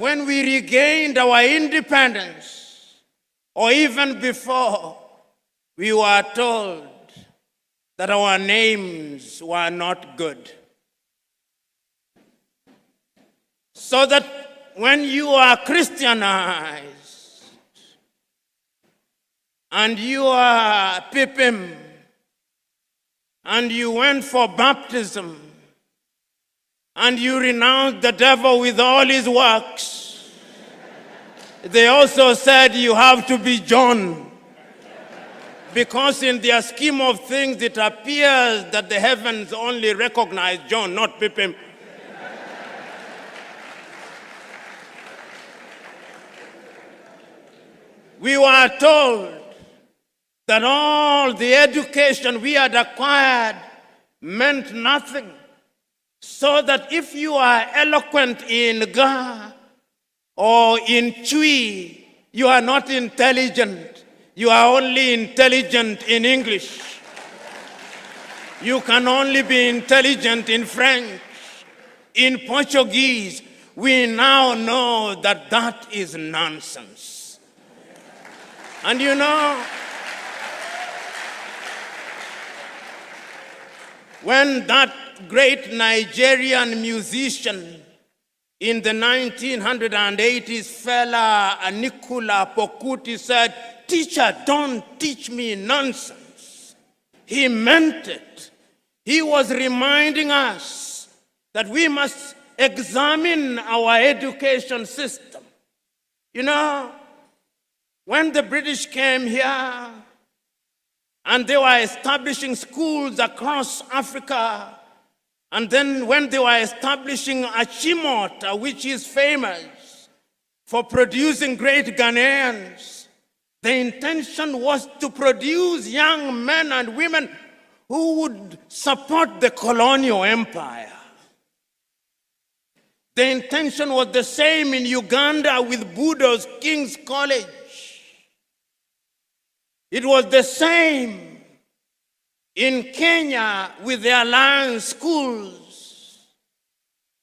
when we regained our independence, or even before, we were told that our names were not good. So that when you are Christianized and you are Pipim and you went for baptism and you renounced the devil with all his works, they also said you have to be John. Because in their scheme of things, it appears that the heavens only recognize John, not Pipim. We were told that all the education we had acquired meant nothing. So that if you are eloquent in Ga or in Chui, you are not intelligent. You are only intelligent in English. You can only be intelligent in French, in Portuguese. We now know that that is nonsense. And you know, when that great Nigerian musician in the 1980s, fella Nicola Pokuti said, "Teacher, don't teach me nonsense." He meant it. He was reminding us that we must examine our education system. You know, when the British came here and they were establishing schools across Africa, and then when they were establishing Achimota, which is famous for producing great Ghanaians, the intention was to produce young men and women who would support the colonial empire. The intention was the same in Uganda with Budo's King's College. It was the same in Kenya with the Alliance schools.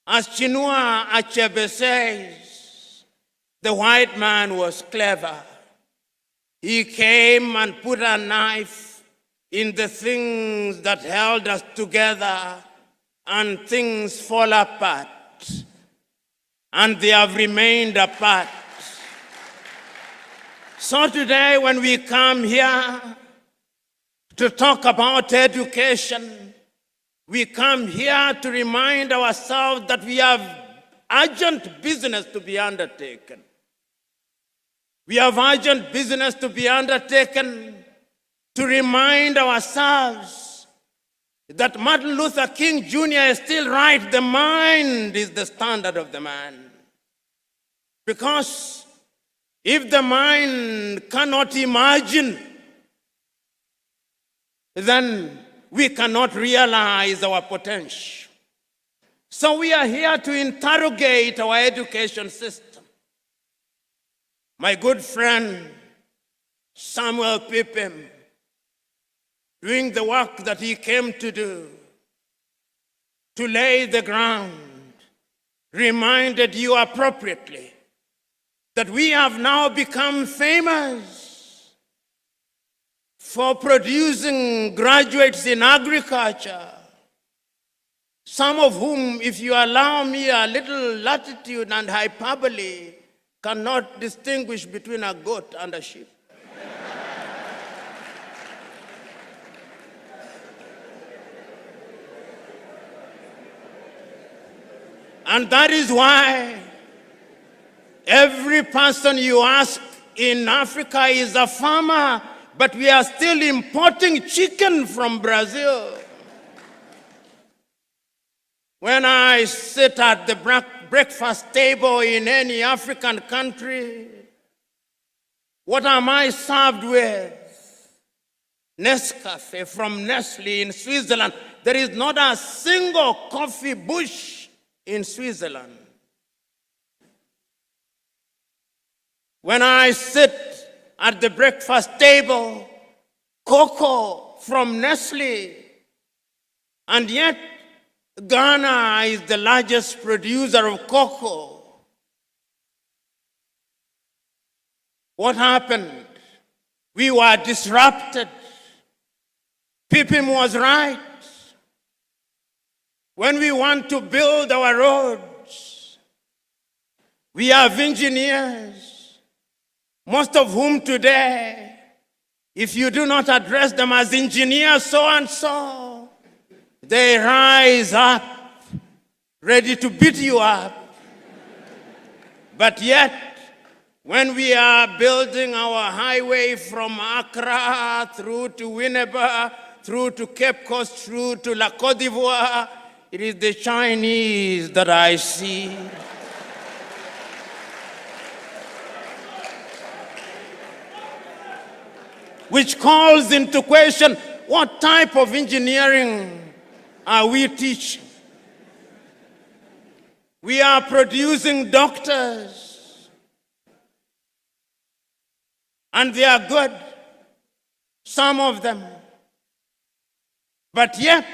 As Chinua Achebe says, the white man was clever. He came and put a knife in the things that held us together, and things fall apart. And they have remained apart. So today, when we come here to talk about education, we come here to remind ourselves that we have urgent business to be undertaken. We have urgent business to be undertaken to remind ourselves that Martin Luther King Jr. is still right. The mind is the standard of the man. Because if the mind cannot imagine, then we cannot realize our potential. So we are here to interrogate our education system. My good friend, Samuel Pipim, doing the work that he came to do, to lay the ground, reminded you appropriately that we have now become famous for producing graduates in agriculture, some of whom, if you allow me a little latitude and hyperbole, cannot distinguish between a goat and a sheep. And that is why every person you ask in Africa is a farmer, but we are still importing chicken from Brazil. When I sit at the breakfast table in any African country, what am I served with? Nescafe from Nestle in Switzerland. There is not a single coffee bush in Switzerland. When I sit at the breakfast table, cocoa from Nestle, and yet Ghana is the largest producer of cocoa. What happened? We were disrupted. Pippin was right. When we want to build our roads, we have engineers, most of whom today, if you do not address them as engineers so-and-so, they rise up, ready to beat you up. But yet, when we are building our highway from Accra through to Winneba, through to Cape Coast, through to La Côte d'Ivoire, it is the Chinese that I see. Which calls into question, what type of engineering are we teaching? We are producing doctors, and they are good, some of them. But yet,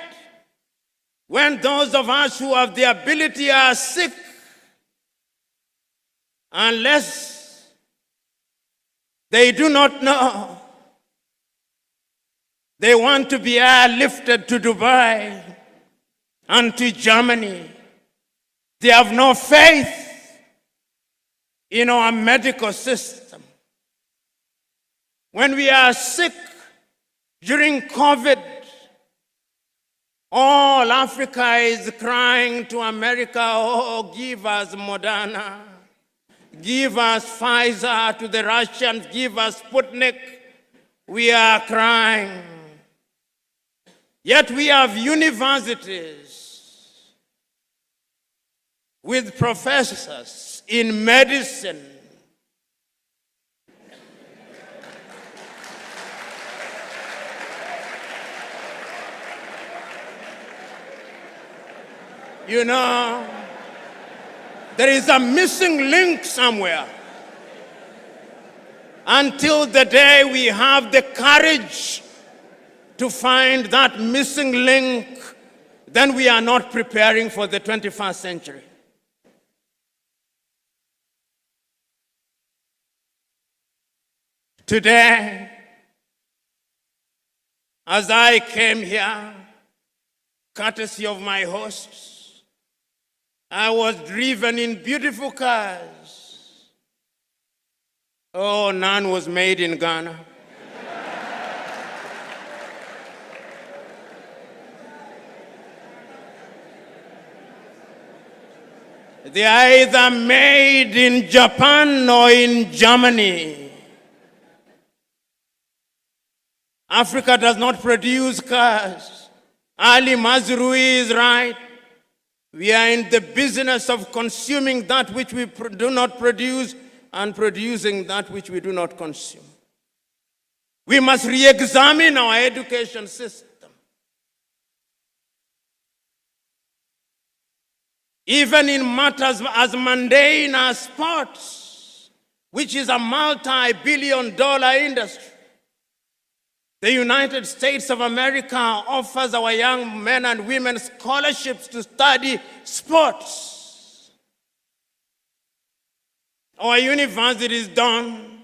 when those of us who have the ability are sick, unless they do not know, they want to be airlifted to Dubai and to Germany. They have no faith in our medical system. When we are sick during COVID, all Africa is crying to America, oh, give us Moderna, give us Pfizer, to the Russians, give us Sputnik. We are crying. Yet we have universities with professors in medicine. You know, there is a missing link somewhere. Until the day we have the courage to find that missing link, then we are not preparing for the 21st century. Today, as I came here, courtesy of my hosts, I was driven in beautiful cars. Oh, none was made in Ghana. They are either made in Japan or in Germany. Africa does not produce cars. Ali Mazrui is right. We are in the business of consuming that which we do not produce and producing that which we do not consume. We must re-examine our education system. Even in matters as mundane as sports, which is a multi-billion-dollar industry. The United States of America offers our young men and women scholarships to study sports. Our universities don't.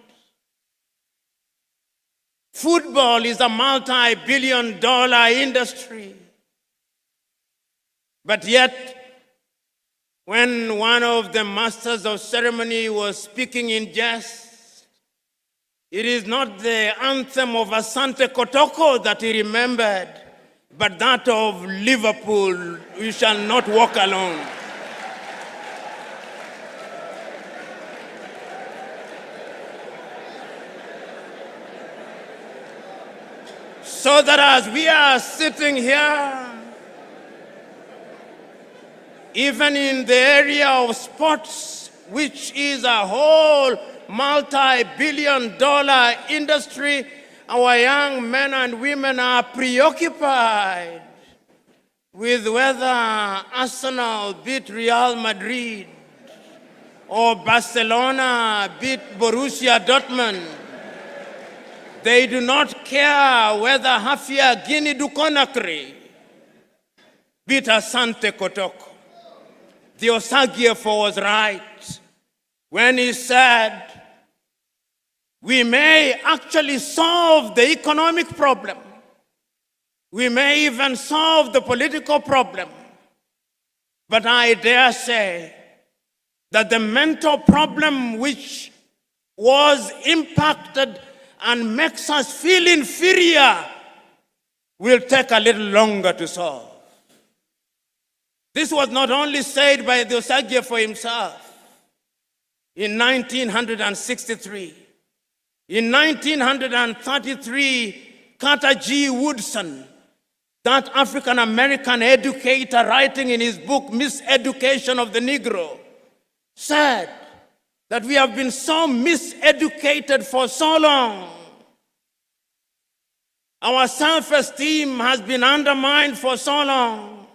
Football is a multi-billion-dollar industry. But yet, when one of the masters of ceremony was speaking in jest, it is not the anthem of Asante Kotoko that he remembered, but that of Liverpool, we shall not walk alone. So that as we are sitting here, even in the area of sports, which is a whole multi-billion-dollar industry, our young men and women are preoccupied with whether Arsenal beat Real Madrid or Barcelona beat Borussia Dortmund. They do not care whether Hafia Guinea du Conakry beat Asante Kotoko. The Osagiefo was right when he said, We may actually solve the economic problem. We may even solve the political problem. But I dare say that the mental problem which was impacted and makes us feel inferior will take a little longer to solve. This was not only said by the Osagyefo himself in 1963. In 1933, Carter G. Woodson, that African-American educator writing in his book, Miseducation of the Negro, said that we have been so miseducated for so long. Our self-esteem has been undermined for so long.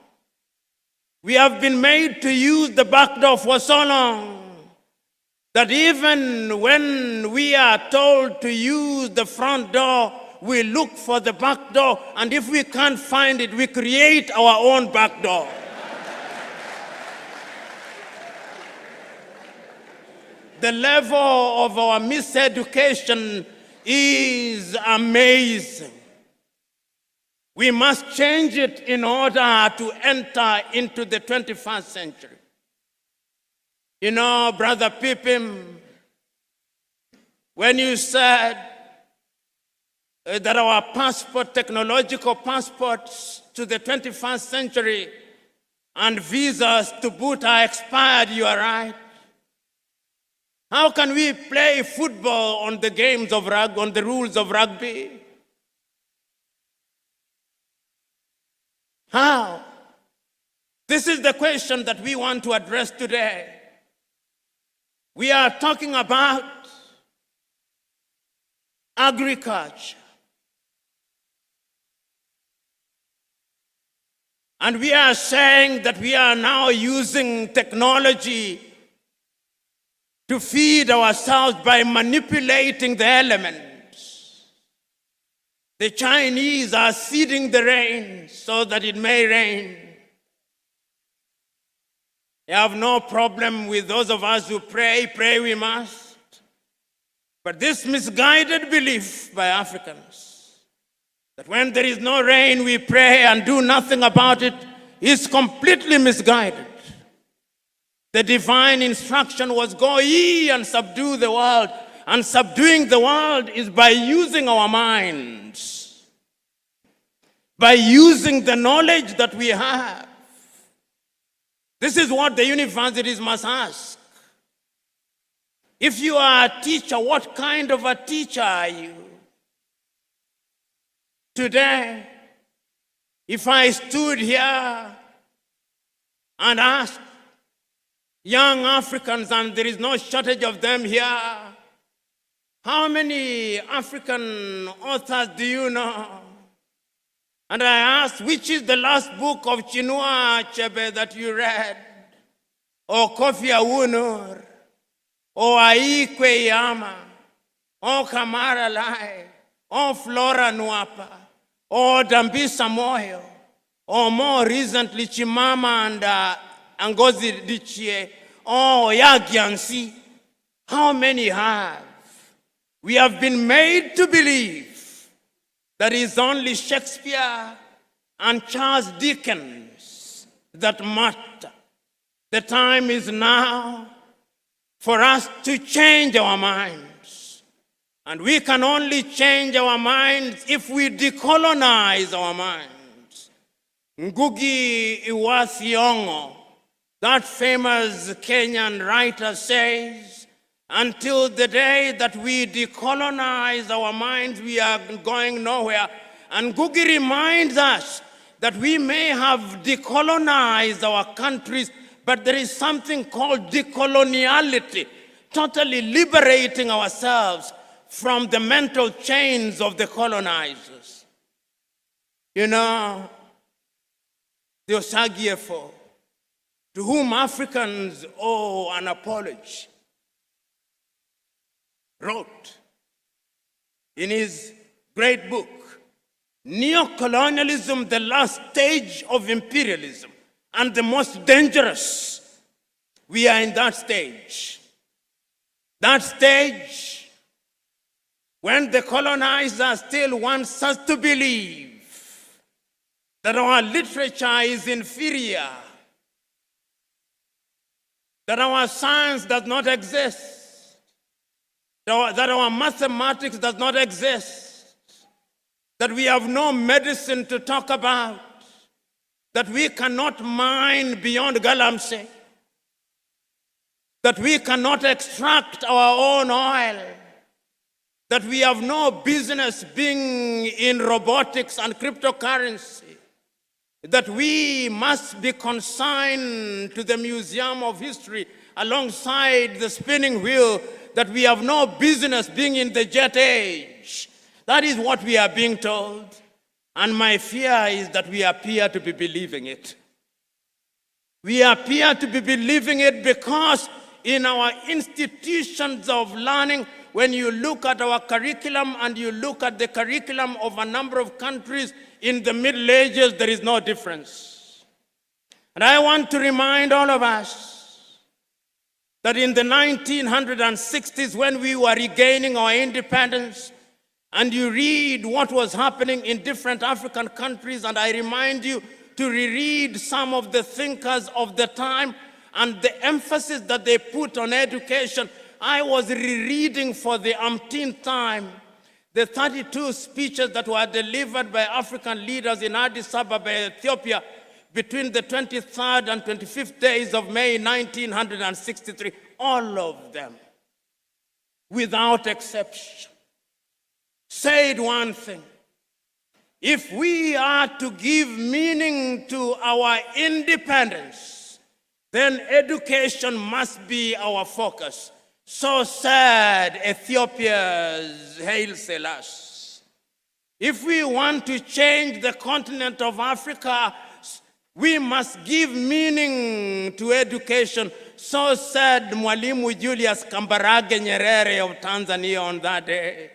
We have been made to use the back door for so long that even when we are told to use the front door, we look for the back door, and if we can't find it, we create our own back door. The level of our miseducation is amazing. We must change it in order to enter into the 21st century. You know, Brother Pippin, when you said that our passport, technological passports to the 21st century and visas to boot are expired, you are right. How can we play football on the games of rugby, on the rules of rugby? How? This is the question that we want to address today. We are talking about agriculture. And we are saying that we are now using technology to feed ourselves by manipulating the elements. The Chinese are seeding the rain so that it may rain. I have no problem with those of us who pray we must. But this misguided belief by Africans that when there is no rain we pray and do nothing about it is completely misguided. The divine instruction was go ye and subdue the world. And subduing the world is by using our minds, by using the knowledge that we have. This is what the universities must ask. If you are a teacher, what kind of a teacher are you? Today, if I stood here and asked young Africans, and there is no shortage of them here, how many African authors do you know? And I asked, which is the last book of Chinua Achebe that you read? Or Kofi Awunur? Or Aikwe Yama? Or Kamara Lai? Or Flora Nwapa? Or Dambisa Moyo? Or more recently, Chimama and Ngozi Adichie? Or Yagyansi? How many have? We have been made to believe that it's only Shakespeare and Charles Dickens that matter. The time is now for us to change our minds. And we can only change our minds if we decolonize our minds. Ngugi Wa Thiong'o, that famous Kenyan writer, says, until the day that we decolonize our minds, we are going nowhere. And Ngugi reminds us that we may have decolonized our countries, but there is something called decoloniality, totally liberating ourselves from the mental chains of the colonizers. You know, the Osagyefo, to whom Africans owe an apology, wrote in his great book, Neo-Colonialism, the last stage of imperialism, and the most dangerous. We are in that stage. That stage when the colonizer still wants us to believe that our literature is inferior, that our science does not exist, that our mathematics does not exist, that we have no medicine to talk about, that we cannot mine beyond Galamsey, that we cannot extract our own oil, that we have no business being in robotics and cryptocurrency, that we must be consigned to the Museum of History alongside the spinning wheel, that we have no business being in the jet age. That is what we are being told. And my fear is that we appear to be believing it. We appear to be believing it because in our institutions of learning, when you look at our curriculum and you look at the curriculum of a number of countries in the Middle Ages, there is no difference. And I want to remind all of us that in the 1960s, when we were regaining our independence, and you read what was happening in different African countries, and I remind you to reread some of the thinkers of the time and the emphasis that they put on education. I was rereading for the umpteenth time the 32 speeches that were delivered by African leaders in Addis Ababa, Ethiopia, between the 23rd and 25th days of May 1963. All of them, without exception, said one thing: if we are to give meaning to our independence, then education must be our focus. So said Ethiopia's Haile Selassie. If we want to change the continent of Africa, we must give meaning to education. So said Mwalimu Julius Kambarage Nyerere of Tanzania on that day.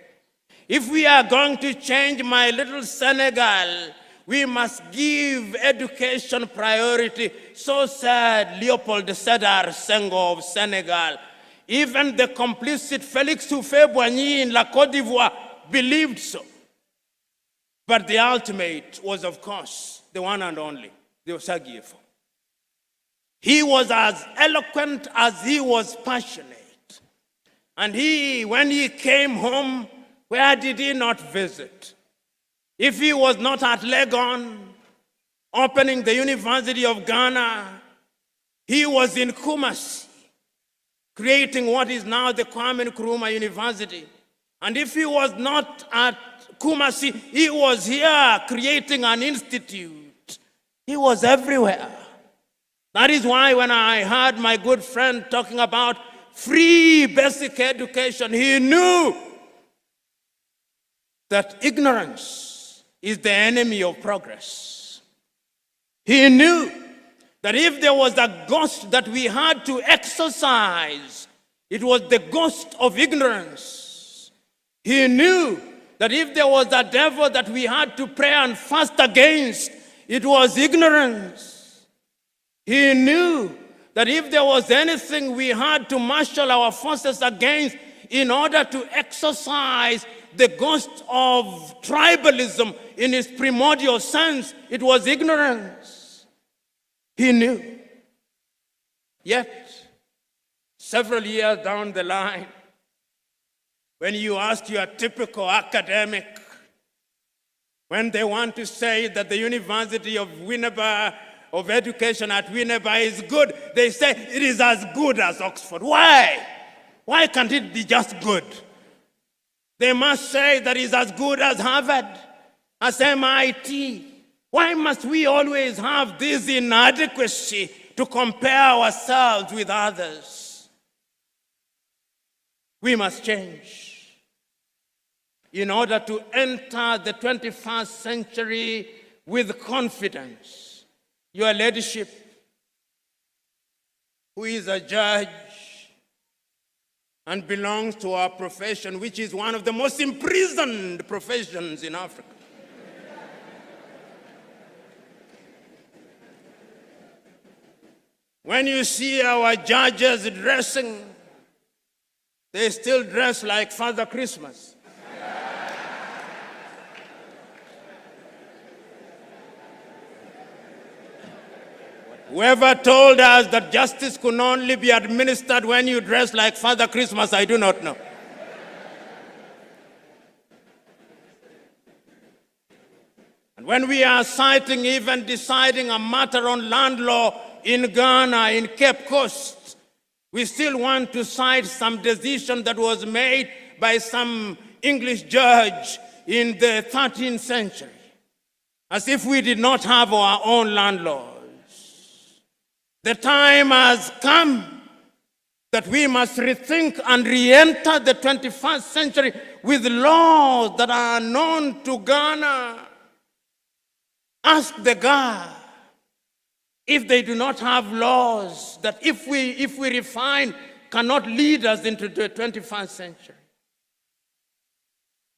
If we are going to change my little Senegal, we must give education priority. So said Leopold Sedar Senghor of Senegal. Even the complicit Félix Houphouët-Boigny in La Côte d'Ivoire believed so. But the ultimate was, of course, the one and only, the Osagyefo. He was as eloquent as he was passionate. And when he came home, where did he not visit? If he was not at Legon, opening the University of Ghana, he was in Kumasi, creating what is now the Kwame Nkrumah University. And if he was not at Kumasi, he was here creating an institute. He was everywhere. That is why when I heard my good friend talking about free basic education, he knew that ignorance is the enemy of progress. He knew that if there was a ghost that we had to exorcise, it was the ghost of ignorance. He knew that if there was a devil that we had to pray and fast against, it was ignorance. He knew that if there was anything we had to marshal our forces against in order to exorcise the ghost of tribalism in its primordial sense, it was ignorance. He knew. Yet, several years down the line, when you ask your typical academic, when they want to say that the University of Winneba, of education at Winneba is good, they say it is as good as Oxford. Why? Why can't it be just good? They must say that it's as good as Harvard, as MIT. Why must we always have this inadequacy to compare ourselves with others? We must change in order to enter the 21st century with confidence. Your leadership, who is a judge and belongs to our profession, which is one of the most imprisoned professions in Africa. When you see our judges dressing, they still dress like Father Christmas. Whoever told us that justice could only be administered when you dress like Father Christmas, I do not know. And when we are citing, even deciding a matter on land law in Ghana, in Cape Coast, we still want to cite some decision that was made by some English judge in the 13th century, as if we did not have our own land laws. The time has come that we must rethink and re-enter the 21st century with laws that are known to Ghana. Ask the Ga if they do not have laws that if we refine cannot lead us into the 21st century.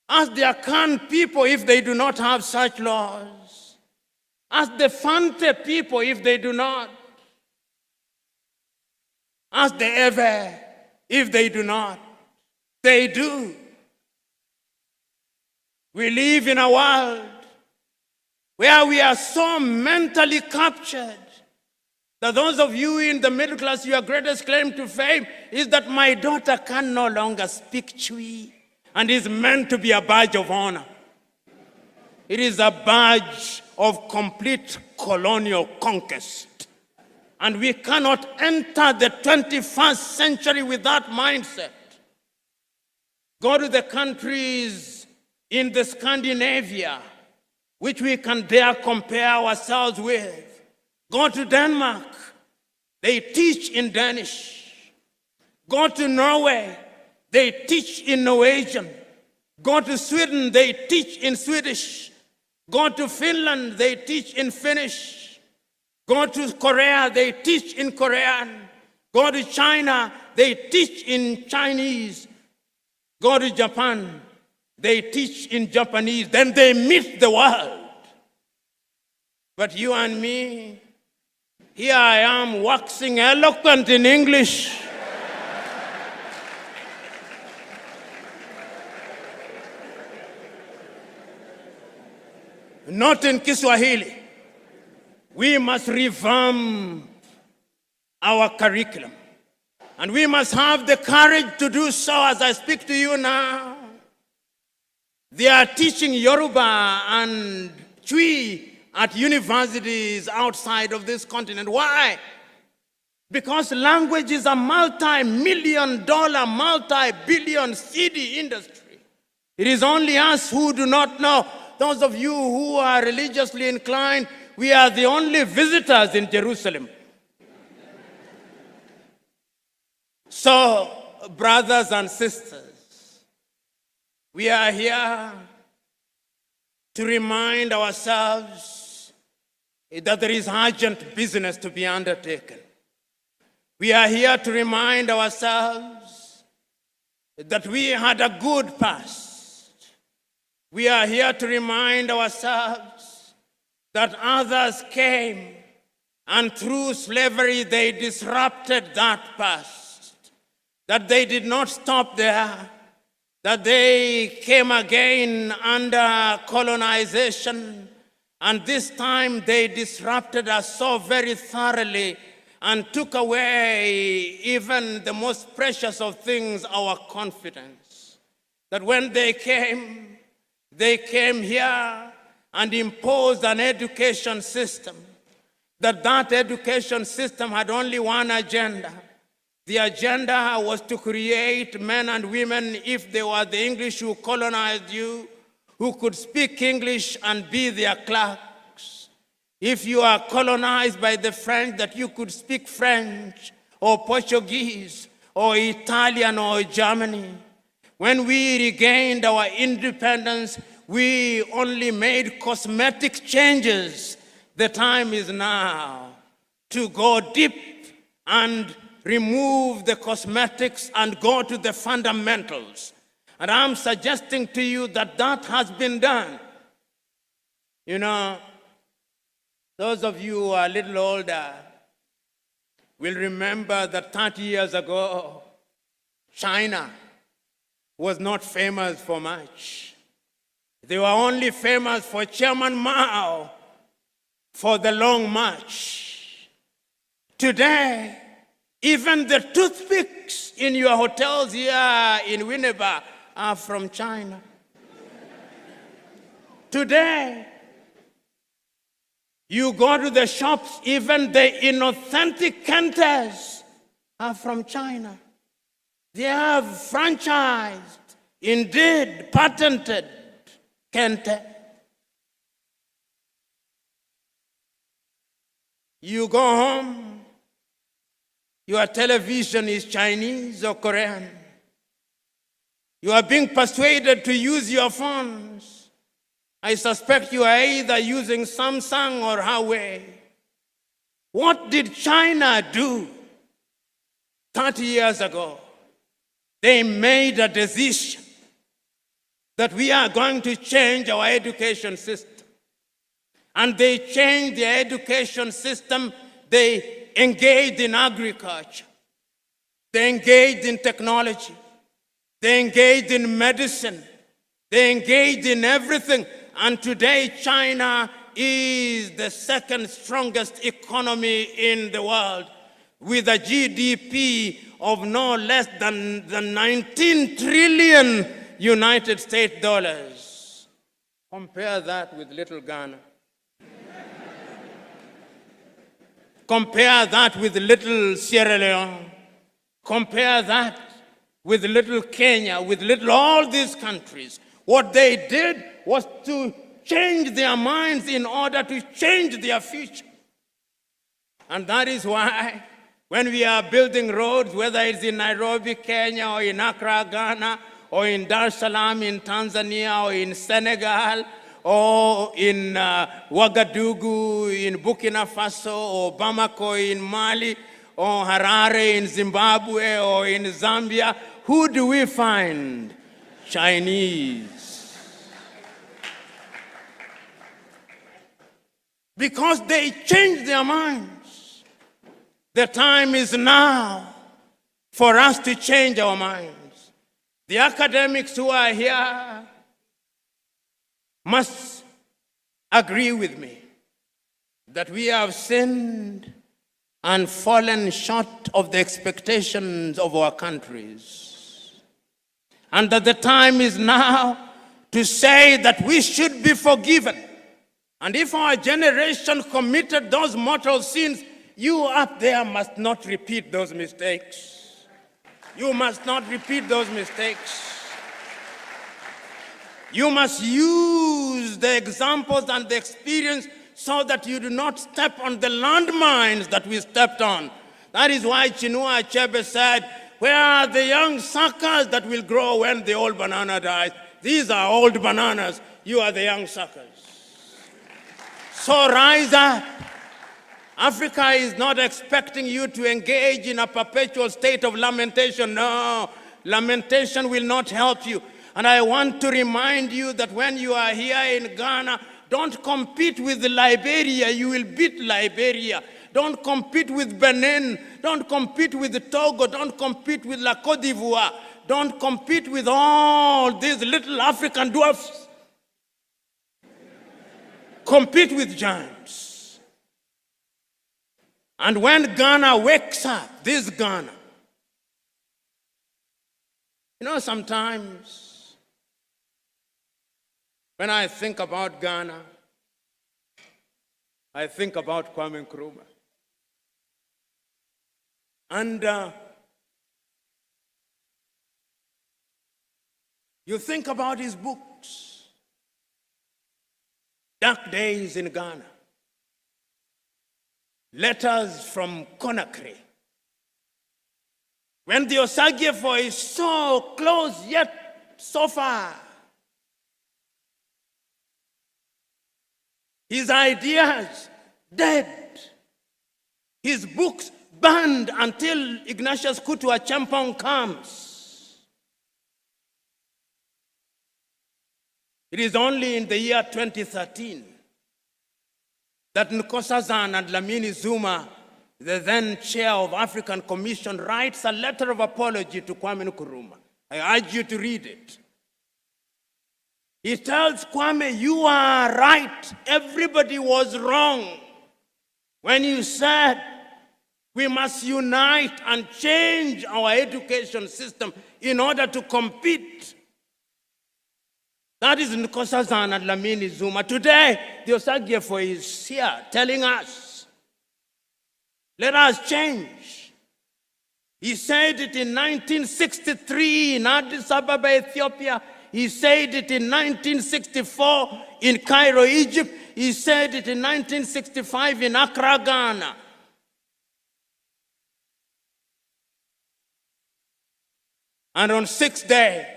Ask the Akan people if they do not have such laws. Ask the Fante people if they do not. Ask the Ewe if they do not. They do. We live in a world where we are so mentally captured that those of you in the middle class, your greatest claim to fame is that my daughter can no longer speak Chui and is meant to be a badge of honor. It is a badge of complete colonial conquest. And we cannot enter the 21st century with that mindset. Go to the countries in the Scandinavia, which we can dare compare ourselves with. Go to Denmark, they teach in Danish. Go to Norway, they teach in Norwegian. Go to Sweden, they teach in Swedish. Go to Finland, they teach in Finnish. Go to Korea, they teach in Korean. Go to China, they teach in Chinese. Go to Japan, they teach in Japanese. Then they meet the world. But you and me, here I am waxing eloquent in English. Not in Kiswahili. We must revamp our curriculum. And we must have the courage to do so as I speak to you now. They are teaching Yoruba and Twi at universities outside of this continent. Why? Because language is a multi-million-dollar, multi-billion city industry. It is only us who do not know. Those of you who are religiously inclined, we are the only visitors in Jerusalem. So, brothers and sisters, we are here to remind ourselves that there is urgent business to be undertaken. We are here to remind ourselves that we had a good past. We are here to remind ourselves that others came and through slavery they disrupted that past. That they did not stop there, that they came again under colonization, and this time they disrupted us so very thoroughly and took away even the most precious of things, our confidence. That when they came here and imposed an education system, that education system had only one agenda. The agenda was to create men and women, if they were the English who colonized you, who could speak English and be their clerks. If you are colonized by the French, that you could speak French or Portuguese or Italian or Germany. When we regained our independence, we only made cosmetic changes. The time is now to go deep and remove the cosmetics and go to the fundamentals. And I'm suggesting to you that that has been done. You know, those of you who are a little older will remember that 30 years ago, China was not famous for much. They were only famous for Chairman Mao for the Long March. Today, even the toothpicks in your hotels here in Winneba are from China. Today, you go to the shops, even the inauthentic Kentes are from China. They have franchised, indeed patented Kente. You go home, your television is Chinese or Korean. You are being persuaded to use your phones. I suspect you are either using Samsung or Huawei. What did China do 30 years ago? They made a decision that we are going to change our education system. And they changed their education system. They engaged in agriculture. They engaged in technology. They engaged in medicine. They engaged in everything. And today, China is the second strongest economy in the world, with a GDP of no less than 19 trillion United States dollars. Compare that with little Ghana. Compare that with little Sierra Leone. Compare that with little Kenya, with little all these countries. What they did was to change their minds in order to change their future. And that is why when we are building roads, whether it's in Nairobi, Kenya, or in Accra, Ghana, or in Dar es Salaam in Tanzania, or in Senegal, or in Ouagadougou in Burkina Faso, or Bamako in Mali, or Harare in Zimbabwe, or in Zambia, who do we find? Chinese. Because they changed their minds. The time is now for us to change our minds. The academics who are here must agree with me that we have sinned and fallen short of the expectations of our countries. And that the time is now to say that we should be forgiven. And if our generation committed those mortal sins, you up there must not repeat those mistakes. You must not repeat those mistakes. You must use the examples and the experience so that you do not step on the landmines that we stepped on. That is why Chinua Achebe said, where are the young suckers that will grow when the old banana dies? These are old bananas. You are the young suckers. So rise up. Africa is not expecting you to engage in a perpetual state of lamentation. No, lamentation will not help you. And I want to remind you that when you are here in Ghana, don't compete with Liberia. You will beat Liberia. Don't compete with Benin. Don't compete with Togo. Don't compete with La Côte d'Ivoire. Don't compete with all these little African dwarfs. Compete with giants. And when Ghana wakes up, this Ghana, you know, sometimes when I think about Ghana, I think about Kwame Nkrumah. And you think about his books, Dark Days in Ghana, Letters from Conakry. When the Osagyefo is so close yet so far, his ideas dead, his books banned until Ignatius Kutu Acheampong comes. It is only in the year 2013 that Nkosazana and Lamini Zuma, the then chair of African Commission, writes a letter of apology to Kwame Nkrumah. I urge you to read it. He tells Kwame, you are right. Everybody was wrong when you said We must unite and change our education system in order to compete. That is Nkosazana Dlamini Zuma. Today, the Osagyefo is here telling us, let us change. He said it in 1963 in Addis Ababa, Ethiopia. He said it in 1964 in Cairo, Egypt. He said it in 1965 in Accra, Ghana. And on 6th day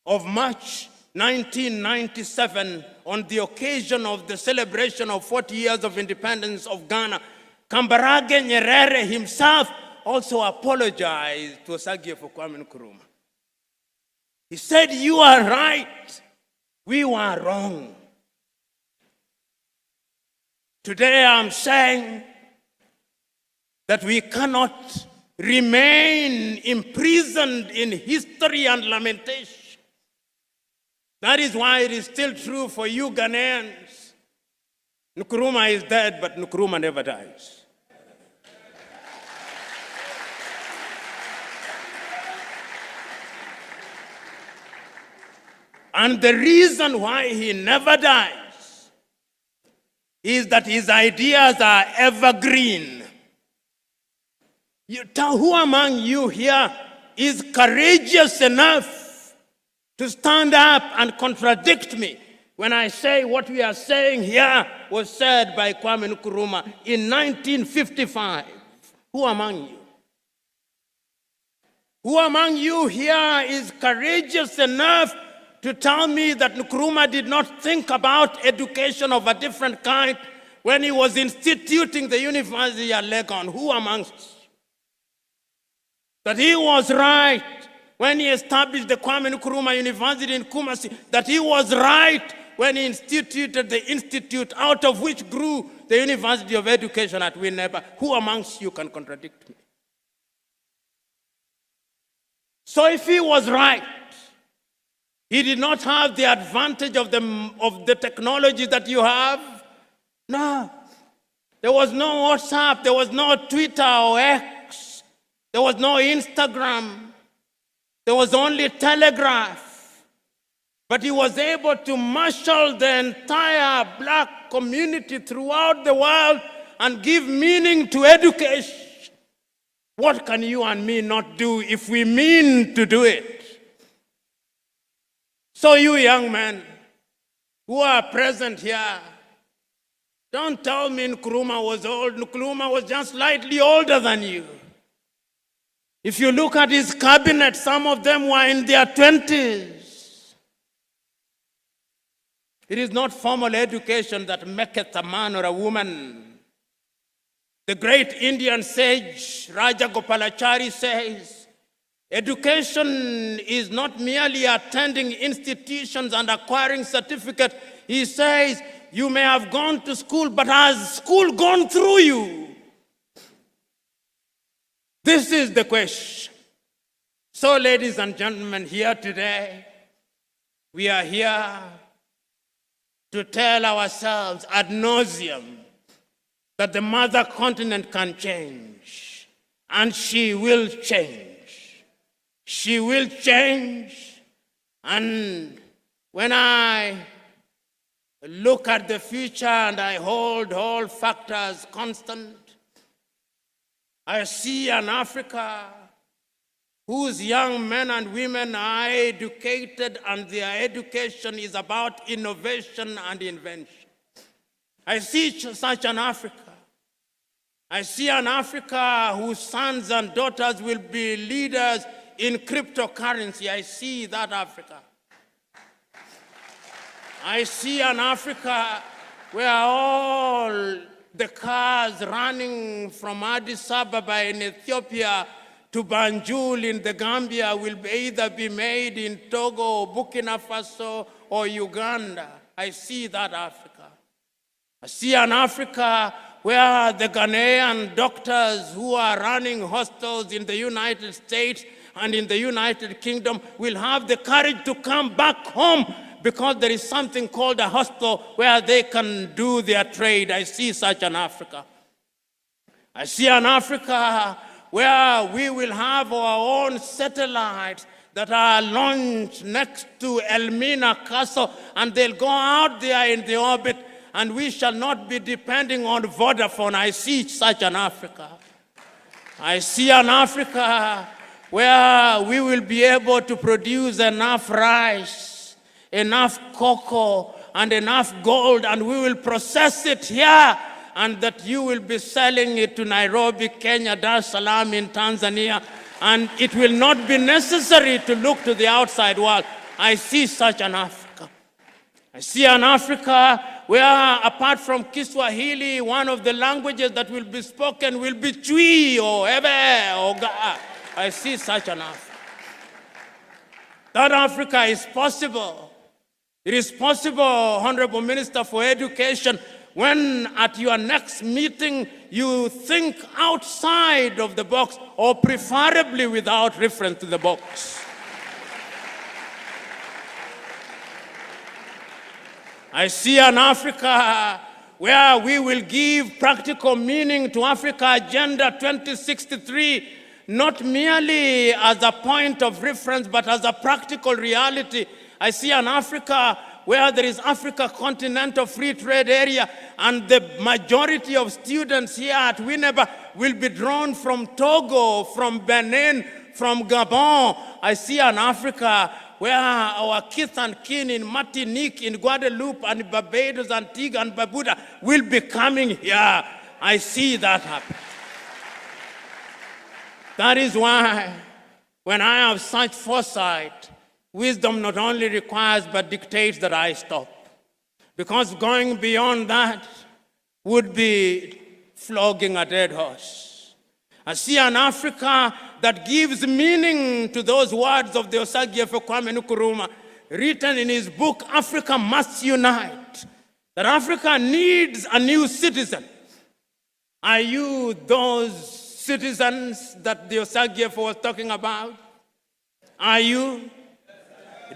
of March 1997, on the occasion of the celebration of 40 years of independence of Ghana, Kambarage Nyerere himself also apologized to Osagyefo Kwame Nkrumah. He said, you are right, we were wrong. Today I'm saying that we cannot remain imprisoned in history and lamentation. That is why it is still true for you Ghanaians. Nkrumah is dead, but Nkrumah never dies. And the reason why he never dies is that his ideas are evergreen. Who among you here is courageous enough to stand up and contradict me when I say what we are saying here was said by Kwame Nkrumah in 1955? Who among you? Who among you here is courageous enough to tell me that Nkrumah did not think about education of a different kind when he was instituting the University at Legon? Who amongst you? That he was right when he established the Kwame Nkrumah University in Kumasi, that he was right when he instituted the institute out of which grew the University of Education at Winneba. Who amongst you can contradict me? So if he was right, he did not have the advantage of the technology that you have? No. There was no WhatsApp, there was no Twitter or X, there was no Instagram, there was only telegraph. But he was able to marshal the entire black community throughout the world and give meaning to education. What can you and me not do if we mean to do it? So you young men who are present here, don't tell me Nkrumah was old. Nkrumah was just slightly older than you. If you look at his cabinet, some of them were in their 20s. It is not formal education that maketh a man or a woman. The great Indian sage Raja Gopalachari says, education is not merely attending institutions and acquiring certificates. He says, you may have gone to school, but has school gone through you? This is the question. So, ladies and gentlemen, here today, we are here to tell ourselves ad nauseum that the mother continent can change, and she will change. She will change, and when I look at the future and I hold all factors constant, I see an Africa whose young men and women are educated and their education is about innovation and invention. I see such an Africa. I see an Africa whose sons and daughters will be leaders in cryptocurrency. I see that Africa. I see an Africa where all the cars running from Addis Ababa in Ethiopia to Banjul in the Gambia will either be made in Togo, Burkina Faso, or Uganda. I see that Africa. I see an Africa where the Ghanaian doctors who are running hospitals in the United States and in the United Kingdom will have the courage to come back home because there is something called a hospital where they can do their trade. I see such an Africa. I see an Africa where we will have our own satellites that are launched next to Elmina Castle, and they'll go out there in the orbit, and we shall not be depending on Vodafone. I see such an Africa. I see an Africa where we will be able to produce enough rice, enough cocoa, and enough gold, and we will process it here, and that you will be selling it to Nairobi, Kenya, Dar es Salaam in Tanzania, and it will not be necessary to look to the outside world. I see such an Africa. I see an Africa where, apart from Kiswahili, one of the languages that will be spoken will be Chui or Ebe or Ga. I see such an Africa. That Africa is possible. It is possible, Honorable Minister for Education, when at your next meeting you think outside of the box, or preferably without reference to the box. I see an Africa where we will give practical meaning to Africa Agenda 2063, not merely as a point of reference, but as a practical reality. I see an Africa where there is Africa Continental Free Trade Area, and the majority of students here at Winneba will be drawn from Togo, from Benin, from Gabon. I see an Africa where our kith and kin in Martinique, in Guadeloupe, and Barbados, Antigua, and Barbuda will be coming here. I see that happen. That is why, when I have such foresight, wisdom not only requires but dictates that I stop. Because going beyond that would be flogging a dead horse. I see an Africa that gives meaning to those words of the Osagyefo Kwame Nkrumah, written in his book, Africa Must Unite, that Africa needs a new citizen. Are you those citizens that the Osagyefo was talking about? Are you?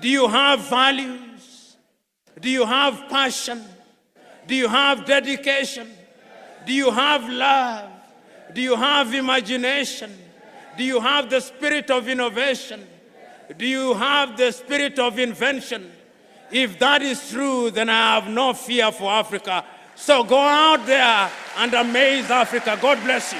Do you have values? Do you have passion? Do you have dedication? Do you have love? Do you have imagination? Do you have the spirit of innovation? Do you have the spirit of invention? If that is true, then I have no fear for Africa. So go out there and amaze Africa. God bless you.